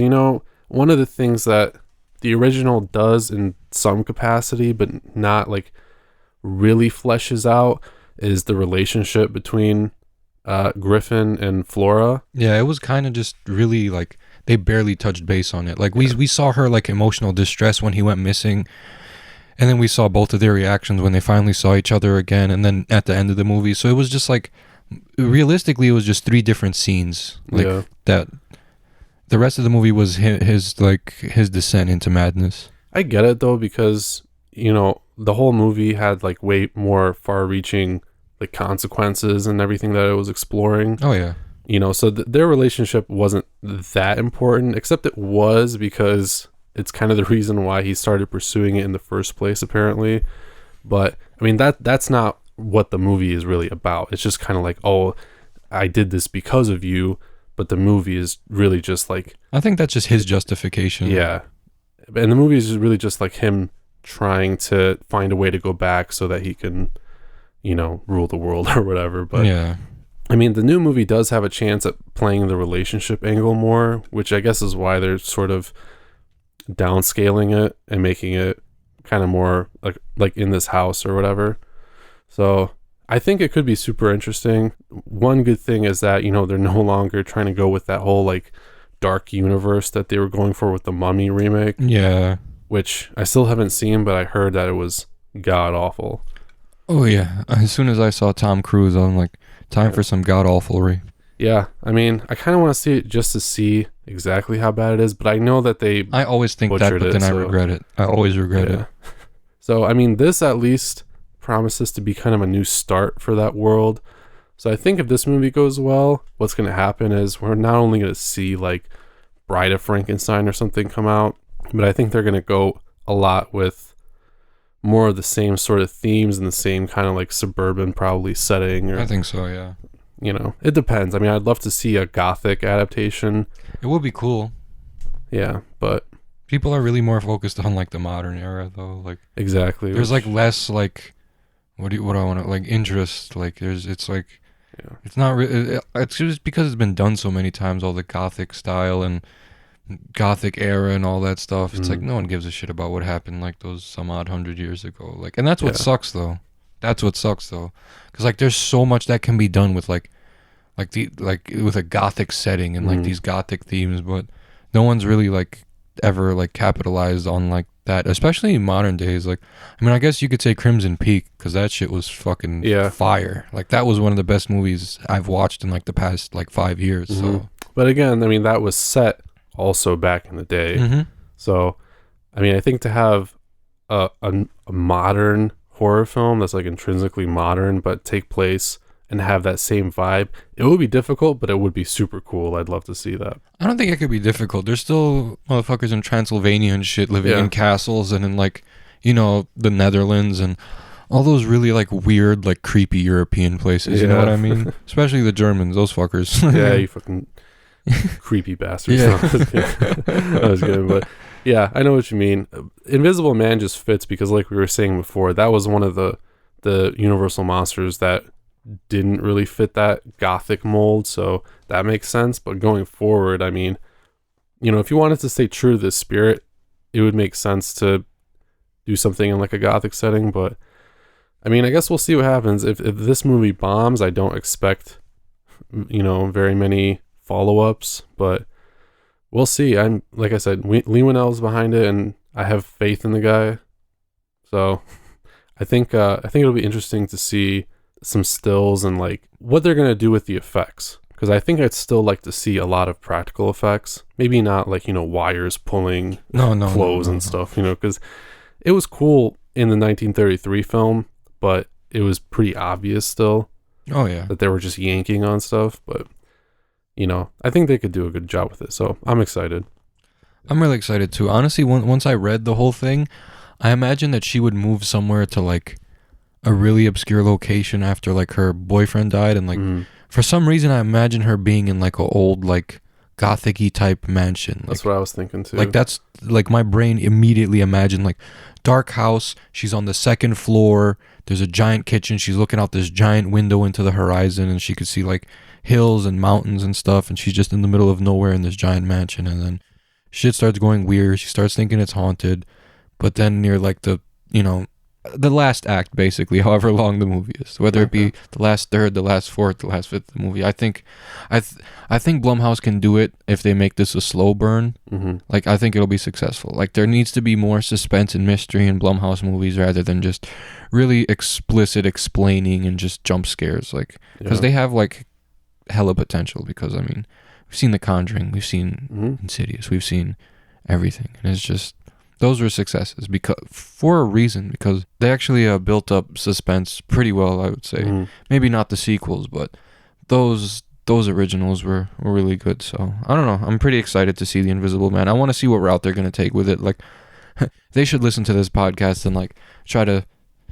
one of the things that the original does in some capacity, but not like really fleshes out, is the relationship between Griffin and Flora. Yeah, it was kind of just really like they barely touched base on it. Like we saw her like emotional distress when he went missing, and then we saw both of their reactions when they finally saw each other again, and then at the end of the movie. So it was just like, realistically, it was just 3 different scenes. Like that. The rest of the movie was his descent into madness. I get it though, because the whole movie had like way more far-reaching like consequences and everything that it was exploring. Oh yeah. So their relationship wasn't that important, except it was, because it's kind of the reason why he started pursuing it in the first place, apparently. But I mean, that's not what the movie is really about. It's just kind of like, oh, I did this because of you. But the movie is really just like, I think that's just his justification. Yeah. And the movie is really just like him trying to find a way to go back so that he can, rule the world or whatever. But yeah, I mean, the new movie does have a chance at playing the relationship angle more, which I guess is why they're sort of downscaling it and making it kind of more like in this house or whatever. So I think it could be super interesting. One good thing is that, you know, they're no longer trying to go with that whole like dark universe that they were going for with the Mummy remake. Yeah. Which I still haven't seen, but I heard that it was god awful. Oh yeah. As soon as I saw Tom Cruise, I'm like, time for some god awfulry. Yeah, I mean, I kind of want to see it just to see exactly how bad it is, but I know that I always think that, but then I regret it. I always regret it. So, I mean, this at least promises to be kind of a new start for that world. So I think if this movie goes well, what's going to happen is we're not only going to see like Bride of Frankenstein or something come out, but I think they're going to go a lot with more of the same sort of themes and the same kind of like suburban probably setting. Or, I think so, yeah. You know, it depends. I mean, I'd love to see a gothic adaptation. It would be cool. Yeah, but people are really more focused on like the modern era though. Like exactly. There's like less like what I want to like interest. Like it's like it's not really. It's just because it's been done so many times. All the gothic style and gothic era and all that stuff. It's like no one gives a shit about what happened like those some odd 100 years ago. Like, and that's what sucks though. That's what sucks though, because like there's so much that can be done with like with a gothic setting and like these gothic themes, but no one's really like ever like capitalized on like that, especially in modern days. Like, I mean, I guess you could say Crimson Peak, because that shit was fucking fire. Like, that was one of the best movies I've watched in like the past like 5 years. So, but again, I mean, that was set also back in the day. So, I mean, I think to have a modern horror film that's like intrinsically modern but take place and have that same vibe, it would be difficult, but it would be super cool. I'd love to see that. I don't think it could be difficult. There's still motherfuckers in Transylvania and shit living in castles and in like, you know, the Netherlands and all those really like weird, like creepy European places. You know what I mean? Especially the Germans, those fuckers. Yeah, you fucking creepy bastards. That was good, but yeah, I know what you mean. Invisible Man just fits because, like we were saying before, that was one of the Universal monsters that didn't really fit that gothic mold, so that makes sense. But going forward, I mean, you know, if you wanted to stay true to the spirit, it would make sense to do something in like a gothic setting. But I mean, I guess we'll see what happens. If this movie bombs, I don't expect, you know, very many follow-ups, but we'll see. I'm, like I said, Leigh Whannell's behind it, and I have faith in the guy. So I think it'll be interesting to see some stills and like what they're gonna do with the effects, because I think I'd still like to see a lot of practical effects. Maybe not like, you know, wires pulling clothes and stuff, you know, because it was cool in the 1933 film, but it was pretty obvious still. Oh yeah, that they were just yanking on stuff. But you know, I think they could do a good job with it, so I'm excited. I'm really excited too. Honestly, once I read the whole thing, I imagined that she would move somewhere to like a really obscure location after like her boyfriend died, and like for some reason I imagine her being in like a old like gothic-y type mansion. That's what I was thinking too. Like that's like my brain immediately imagined like dark house, she's on the second floor, there's a giant kitchen, she's looking out this giant window into the horizon and she could see like hills and mountains and stuff, and she's just in the middle of nowhere in this giant mansion, and then shit starts going weird. She starts thinking it's haunted, but then near like the, you know, the last act, basically, however long the movie is, whether it be the last third, the last fourth, the last fifth of the movie, I think Blumhouse can do it if they make this a slow burn. Like, I think it'll be successful. Like, there needs to be more suspense and mystery in Blumhouse movies rather than just really explicit explaining and just jump scares. Like, because they have like hella potential. Because I mean, we've seen The Conjuring, we've seen Insidious, we've seen everything, and it's just, those were successes because for a reason, because they actually built up suspense pretty well, I would say. Maybe not the sequels, but those originals were really good. So I don't know, I'm pretty excited to see The Invisible Man. I want to see what route they're going to take with it. Like, they should listen to this podcast and like try to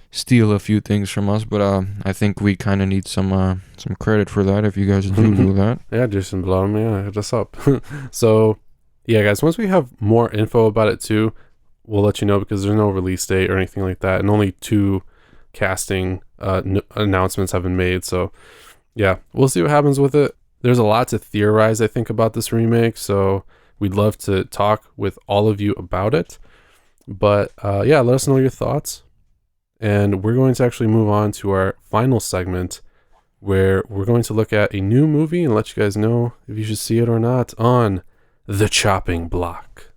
steal a few things from us, but I think we kind of need some credit for that if you guys do that. Yeah, Jason Blum, hit us up. So yeah, guys, once we have more info about it too, we'll let you know, because there's no release date or anything like that, and only 2 casting announcements have been made. So Yeah, we'll see what happens with it. There's a lot to theorize, I think, about this remake, so we'd love to talk with all of you about it. But yeah, let us know your thoughts. And we're going to actually move on to our final segment, where we're going to look at a new movie and let you guys know if you should see it or not on The Chopping Block.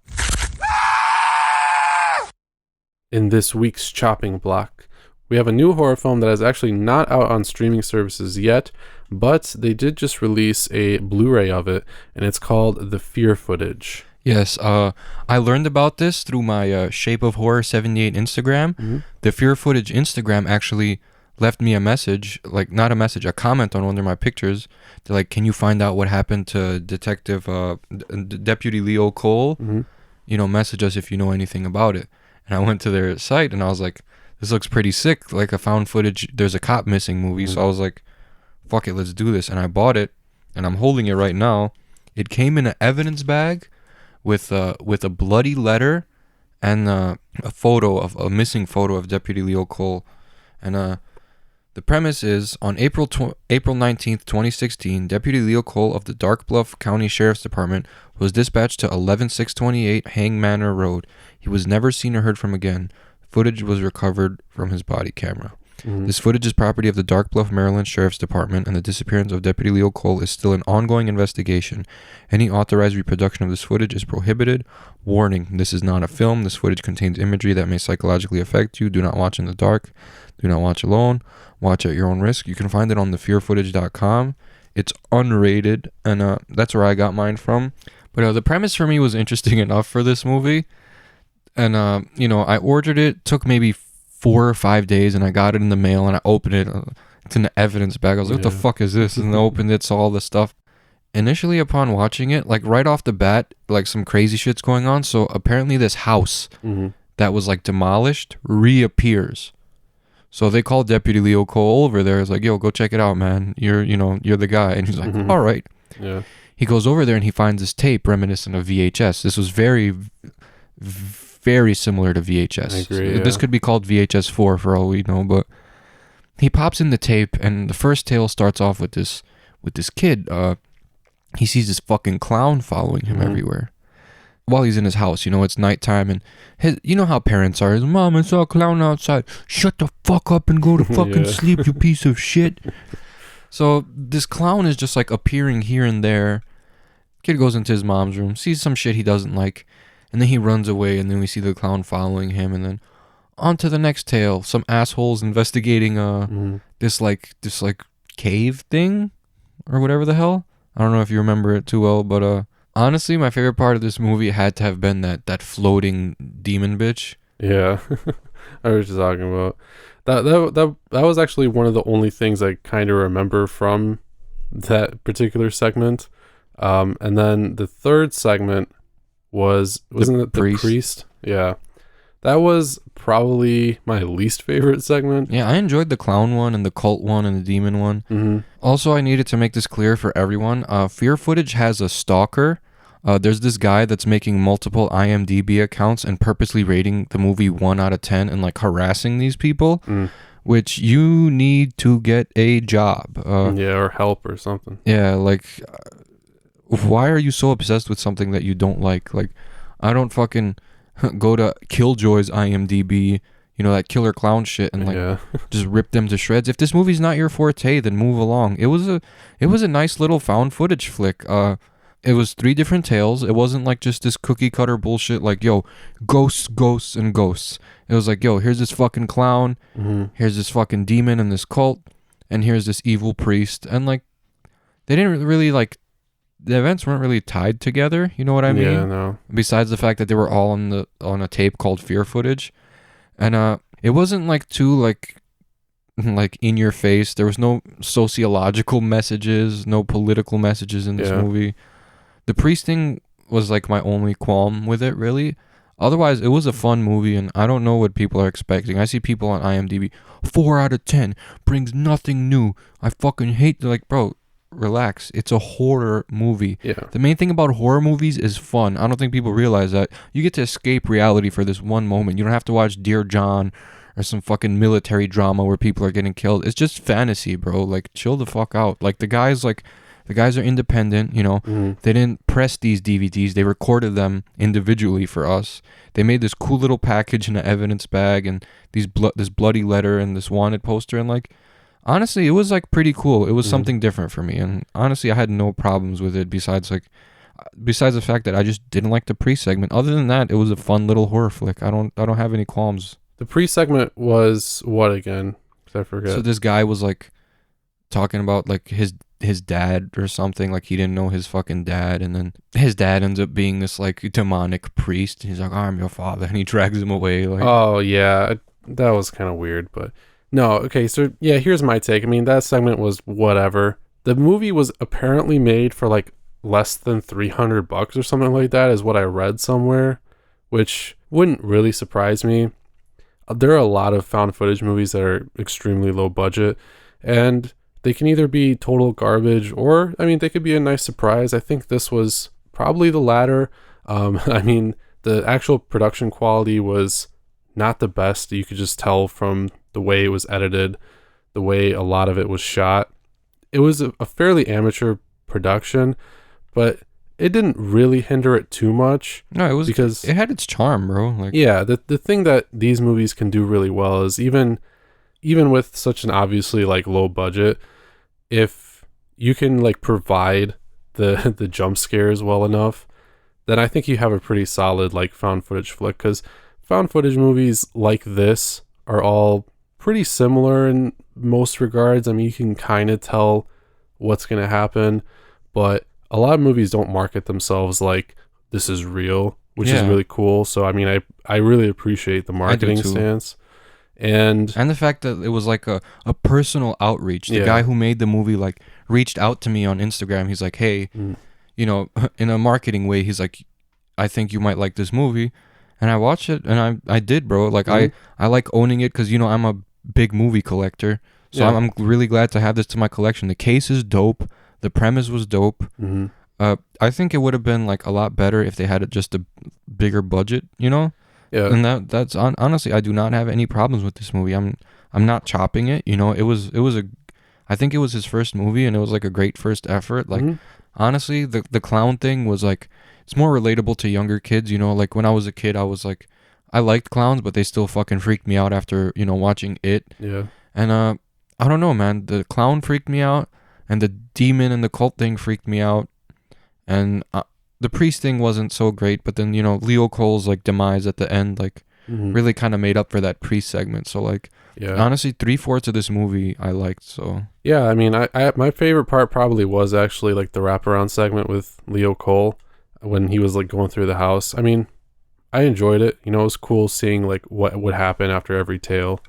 In this week's Chopping Block, we have a new horror film that is actually not out on streaming services yet, but they did just release a Blu-ray of it, and it's called The Fear Footage. Yes, I learned about this through my Shape of Horror 78 Instagram. Mm-hmm. The Fear Footage Instagram actually left me a message, like not a message, a comment on one of my pictures. They're like, "Can you find out what happened to Detective Deputy Leo Cole? Mm-hmm. You know, message us if you know anything about it." And I went to their site and I was like, "This looks pretty sick, like a found footage. There's a cop missing movie." So I was like, "Fuck it, let's do this." And I bought it, and I'm holding it right now. It came in an evidence bag with a bloody letter and a missing photo of Deputy Leo Cole. And the premise is, on April 19th, 2016, Deputy Leo Cole of the Dark Bluff County Sheriff's Department was dispatched to 11628 Hang Manor Road. He was never seen or heard from again. Footage was recovered from his body camera. Mm-hmm. This footage is property of the Dark Bluff, Maryland Sheriff's Department, and the disappearance of Deputy Leo Cole is still an ongoing investigation. Any authorized reproduction of this footage is prohibited. Warning, this is not a film. This footage contains imagery that may psychologically affect you. Do not watch in the dark. Do not watch alone. Watch at your own risk. You can find it on thefearfootage.com. It's unrated, and that's where I got mine from. But the premise for me was interesting enough for this movie. And, I ordered it. Took maybe 4 or 5 days, and I got it in the mail, and I opened it. It's in the evidence bag. I was like, what the fuck is this? And I opened it, saw all this stuff. Initially, upon watching it, like right off the bat, like some crazy shit's going on. So apparently this house that was like demolished reappears. So they called Deputy Leo Cole over there. It's like, yo, go check it out, man. You're the guy. And he's like, all right. Yeah. He goes over there and he finds this tape reminiscent of VHS. This was very, very similar to VHS. I agree, This could be called VHS 4 for all we know, but he pops in the tape, and the first tale starts off with this kid. He sees this fucking clown following him everywhere while he's in his house. It's nighttime, and you know how parents are. His mom, I saw a clown outside. Shut the fuck up and go to fucking sleep, you piece of shit. So this clown is just like appearing here and there. Kid goes into his mom's room, sees some shit he doesn't like, and then he runs away, and then we see the clown following him, and then on to the next tale. Some assholes investigating this cave thing or whatever the hell. I don't know if you remember it too well, but honestly, my favorite part of this movie had to have been that floating demon bitch. Yeah. I know what you're talking about. That was actually one of the only things I kind of remember from that particular segment. And then the third segment wasn't it the priest? Yeah. That was probably my least favorite segment. Yeah, I enjoyed the clown one and the cult one and the demon one. Mm-hmm. Also, I needed to make this clear for everyone. Fear Footage has a stalker. There's this guy that's making multiple IMDb accounts and purposely rating the movie 1 out of 10 and like harassing these people, which you need to get a job. Or help or something. Yeah, like, why are you so obsessed with something that you don't like? Like, I don't fucking go to Killjoy's IMDb, that killer clown shit, and like just rip them to shreds. If this movie's not your forte, then move along. It was a nice little found footage flick. It was 3 different tales. It wasn't like just this cookie cutter bullshit like, yo, ghosts, and ghosts. It was like, yo, here's this fucking clown, here's this fucking demon and this cult, and here's this evil priest. And like, they didn't really like, the events weren't really tied together, you know what I mean? Yeah, no. Besides the fact that they were all on a tape called Fear Footage. And it wasn't like too like in your face. There was no sociological messages, no political messages in this movie. The priest thing was like my only qualm with it, really. Otherwise, it was a fun movie, and I don't know what people are expecting. I see people on IMDb, 4 out of 10, brings nothing new. I fucking hate, like, bro, relax. It's a horror movie. Yeah. The main thing about horror movies is fun. I don't think people realize that. You get to escape reality for this one moment. You don't have to watch Dear John or some fucking military drama where people are getting killed. It's just fantasy, bro. Like, chill the fuck out. Like, the guys are independent, you know. They didn't press these DVDs. They recorded them individually for us. They made this cool little package in an evidence bag and this bloody letter and this wanted poster, and like, honestly, it was like pretty cool. It was something different for me, and honestly, I had no problems with it besides the fact that I just didn't like the pre-segment. Other than that, it was a fun little horror flick. I don't have any qualms. The pre-segment was what again? 'Cause I forget. So this guy was like talking about like his dad or something, like he didn't know his fucking dad, and then his dad ends up being this like demonic priest. He's like, I'm your father, and he drags him away. Like, oh yeah, that was kind of weird, but no. Okay, so yeah, here's my take. I mean, that segment was whatever. The movie was apparently made for like less than $300 or something like that, is what I read somewhere, which wouldn't really surprise me. There are a lot of found footage movies that are extremely low budget, and they can either be total garbage or, I mean, they could be a nice surprise. I think this was probably the latter. I mean, the actual production quality was not the best. You could just tell from the way it was edited, the way a lot of it was shot. It was a fairly amateur production, but it didn't really hinder it too much. No, it was because it had its charm, bro. Like, yeah, the thing that these movies can do really well is even with such an obviously like low budget, if you can like provide the jump scares well enough, then I think you have a pretty solid like found footage flick, because found footage movies like this are all pretty similar in most regards. I mean, you can kind of tell what's going to happen, but a lot of movies don't market themselves like this is real, which is really cool. So I mean, I really appreciate the marketing stance, and the fact that it was like a personal outreach. The guy who made the movie like reached out to me on Instagram. He's like, hey, you know, in a marketing way, he's like, I think you might like this movie. And I watched it, and I did, bro. Like, I like owning it because, you know, I'm a big movie collector. So I'm really glad to have this to my collection. The case is dope. The premise was dope. I think it would have been like a lot better if they had just a bigger budget, you know? Yeah. And that's honestly, I do not have any problems with this movie. I'm not chopping it, you know? I think it was his first movie, and it was like a great first effort. Like, honestly, the clown thing was like, it's more relatable to younger kids, you know? Like, when I was a kid, I was like, I liked clowns, but they still fucking freaked me out after, you know, watching it. Yeah. And I don't know, man. The clown freaked me out, and the demon and the cult thing freaked me out, and the priest thing wasn't so great. But then, you know, Leo Cole's like demise at the end, like, really kind of made up for that priest segment. So like, honestly, 3/4 of this movie I liked. So yeah, I mean, I my favorite part probably was actually like the wraparound segment with Leo Cole when he was like going through the house. I mean, I enjoyed it. You know, it was cool seeing like what would happen after every tale.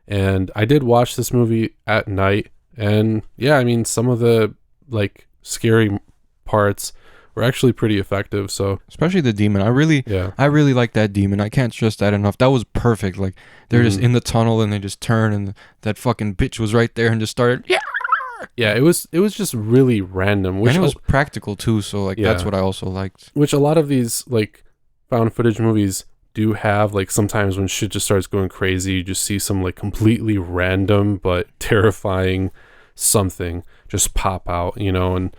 And I did watch this movie at night, and yeah, I mean, some of the like scary parts were actually pretty effective. So especially the demon, I really like that demon. I can't stress that enough. That was perfect. Like, they're just in the tunnel, and they just turn, and that fucking bitch was right there and just started. Yeah, it was just really random, and it was practical too. So like, that's what I also liked. Which a lot of these like found footage movies do have, like, sometimes when shit just starts going crazy, you just see some like completely random but terrifying something just pop out, you know. And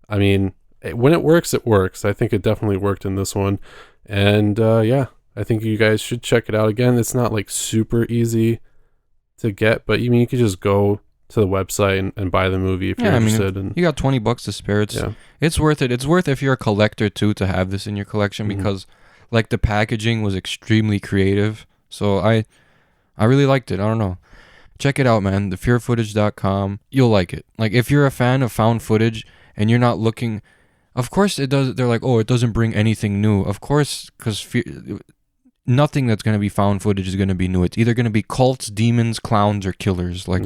I mean, when it works, it works. I think it definitely worked in this one. And yeah, I think you guys should check it out. Again, it's not like super easy to get, but you mean you could just go to the website and buy the movie if you're interested. And you got $20 to spare. It's worth it. It's worth, if you're a collector too, to have this in your collection, because like the packaging was extremely creative. So I really liked it. I don't know. Check it out, man. thefearfootage.com. You'll like it. Like, if you're a fan of found footage and you're not looking, of course it does. They're like, oh, it doesn't bring anything new. Of course, because nothing that's going to be found footage is going to be new. It's either going to be cults, demons, clowns, or killers. Like,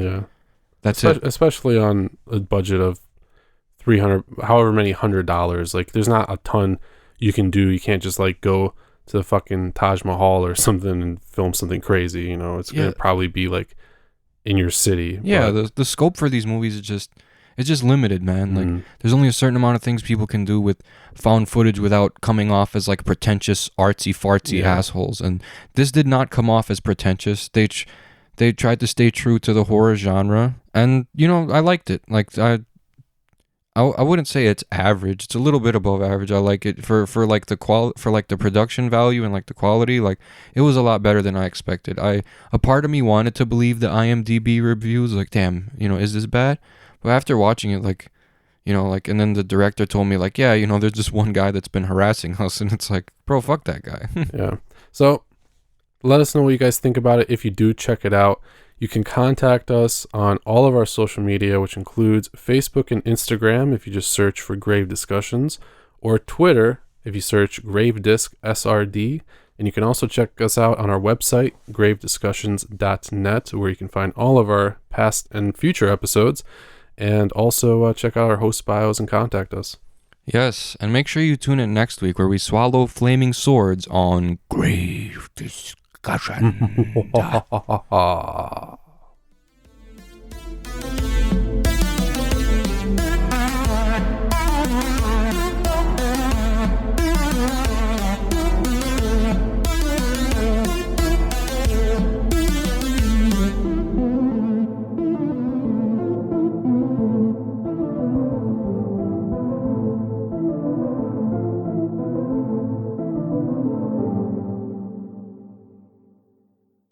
that's it. Especially on a budget of $300, however many $100. Like, there's not a ton you can do. You can't just like go to the fucking Taj Mahal or something and film something crazy, you know. It's gonna probably be like in your city. Yeah, the scope for these movies is just limited, man. Like, there's only a certain amount of things people can do with found footage without coming off as like pretentious artsy fartsy assholes. And this did not come off as pretentious. they tried to stay true to the horror genre, and I liked it. Like I wouldn't say it's average. It's a little bit above average. I like it for like the production value and like the quality. Like it was a lot better than I expected. A part of me wanted to believe the IMDb reviews. Like, damn, is this bad? But after watching it, like, and then the director told me, like, yeah, there's just one guy that's been harassing us, and it's like, bro, fuck that guy. Yeah. So let us know what you guys think about it if you do check it out. You can contact us on all of our social media, which includes Facebook and Instagram if you just search for Grave Discussions, or Twitter if you search Gravedisc SRD. And you can also check us out on our website, gravediscussions.net, where you can find all of our past and future episodes, and also check out our host bios and contact us. Yes, and make sure you tune in next week where we swallow flaming swords on Grave Discussion.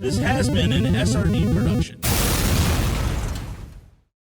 This has been an SRD production.